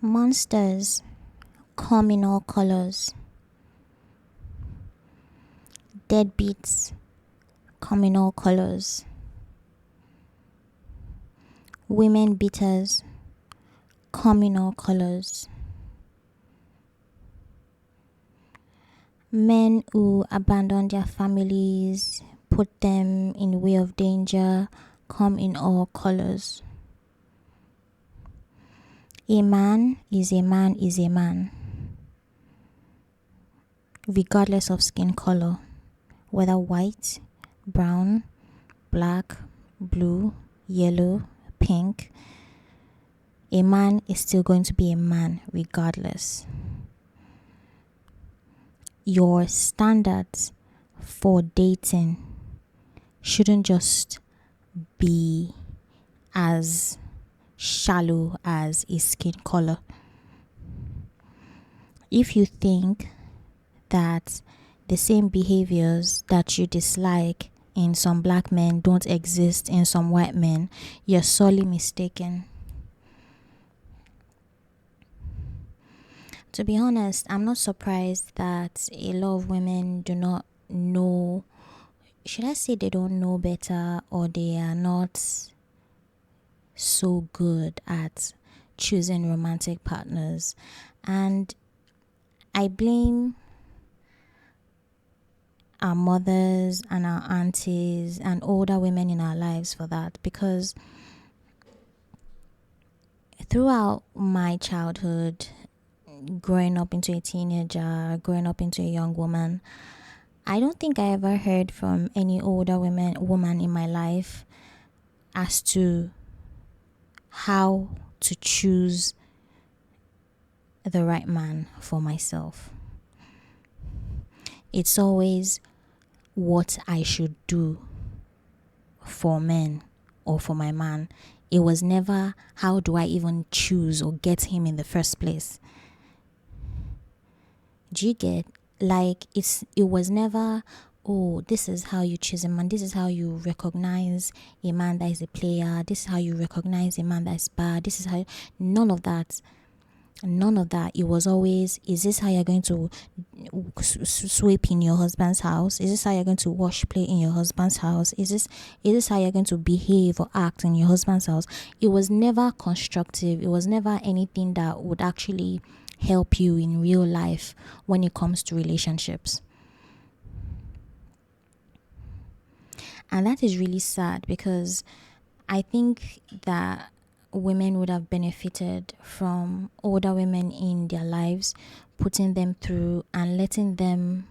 Monsters come in all colors. Deadbeats come in all colors. Women beaters come in all colors. Men who abandon their families, put them in way of danger, come in all colors. A man is a man is a man, regardless of skin color, whether white, brown, black, blue, yellow, pink. A man is still going to be a man regardless. Your standards for dating shouldn't just be as shallow as a skin color. If you think that the same behaviors that you dislike in some black men don't exist in some white men, you're sorely mistaken. To be honest, I'm not surprised that a lot of women do not know. Should I say they don't know better, or they are not so good at choosing romantic partners? And I blame our mothers and our aunties and older women in our lives for that, because throughout my childhood, growing up into a teenager, growing up into a young woman, I don't think I ever heard from any older woman in my life as to how to choose the right man for myself. It's always what I should do for men or for my man. It was never how do I even choose or get him in the first place. Do you get? Like, it was never, oh, this is how you choose a man, this is how you recognize a man that is a player, this is how you recognize a man that is bad, this is how. None of that. It was always, is this how you're going to sweep in your husband's house? Is this how you're going to wash plate in your husband's house? Is this how you're going to behave or act in your husband's house? It was never constructive. It was never anything that would actually help you in real life when it comes to relationships. And that is really sad, because I think that women would have benefited from older women in their lives, putting them through and letting them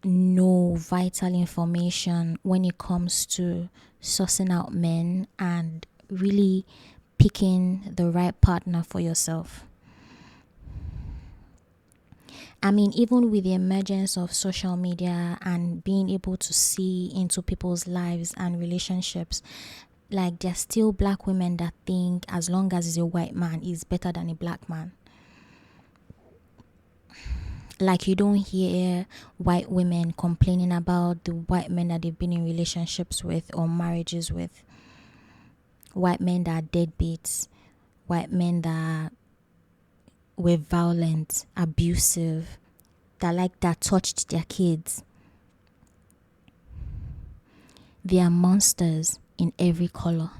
know vital information when it comes to sussing out men and really picking the right partner for yourself. I mean, even with the emergence of social media and being able to see into people's lives and relationships, like, there's still black women that think as long as it's a white man, is better than a black man. Like, you don't hear white women complaining about the white men that they've been in relationships with or marriages with. White men that are deadbeats. White men that were violent, abusive, that touched their kids. They are monsters in every color.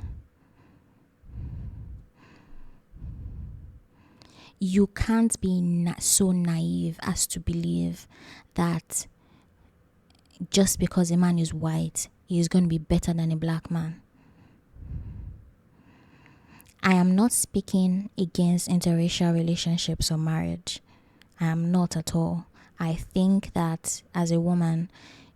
You can't be so naive as to believe that just because a man is white, he is going to be better than a black man. I am not speaking against interracial relationships or marriage. I am not at all. I think that as a woman,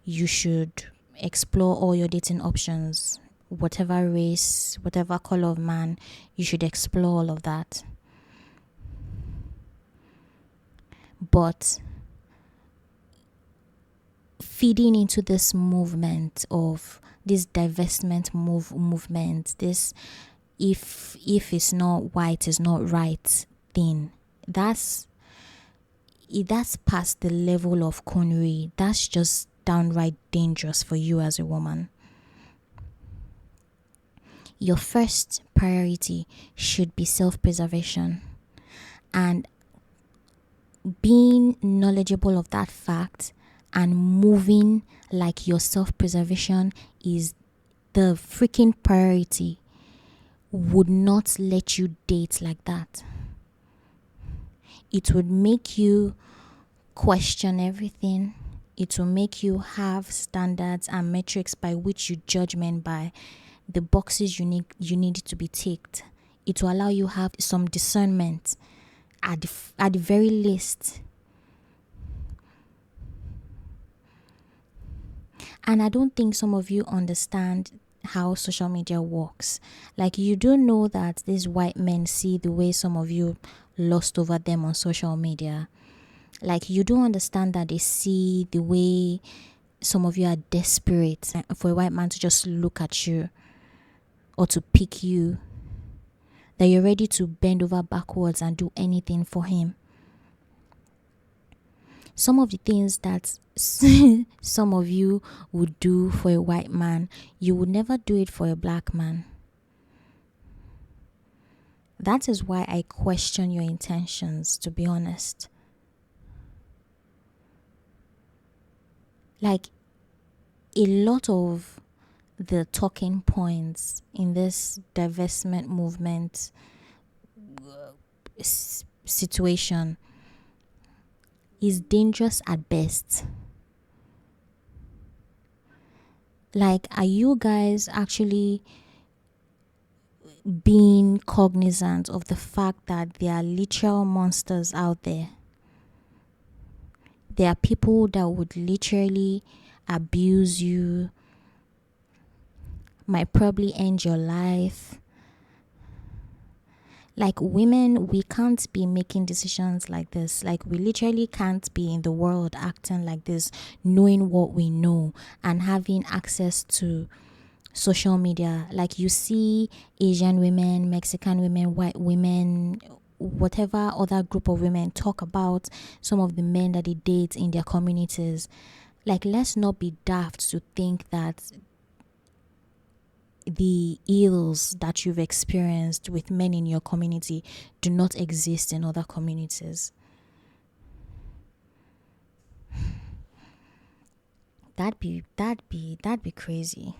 you should explore all your dating options. Whatever race, whatever color of man, you should explore all of that. But feeding into this movement of this divestment movement, this if it's not white, it's not right thing, that's past the level of connery. That's just downright dangerous for you as a woman. Your first priority should be self-preservation. And being knowledgeable of that fact and moving like your self-preservation is the freaking priority would not let you date like that. It would make you question everything. It will make you have standards and metrics by which you judge men by, the boxes you need to be ticked. It will allow you have some discernment at the very least. And I don't think some of you understand how social media works. Like, you do know that these white men see the way some of you lust over them on social media. Like, you don't understand that they see the way some of you are desperate for a white man to just look at you or to pick you, that you're ready to bend over backwards and do anything for him. Some of the things that some of you would do for a white man, you would never do it for a black man. That is why I question your intentions, to be honest. Like, a lot of the talking points in this divestment movement situation is dangerous at best. Like, are you guys actually being cognizant of the fact that there are literal monsters out there? There are people that would literally abuse you, might probably end your life. Like, women, we can't be making decisions like this. Like, we literally can't be in the world acting like this, knowing what we know and having access to social media. Like, you see Asian women, Mexican women, white women, whatever other group of women talk about some of the men that they date in their communities. Like, let's not be daft to think that the ills that you've experienced with men in your community do not exist in other communities. That'd be crazy.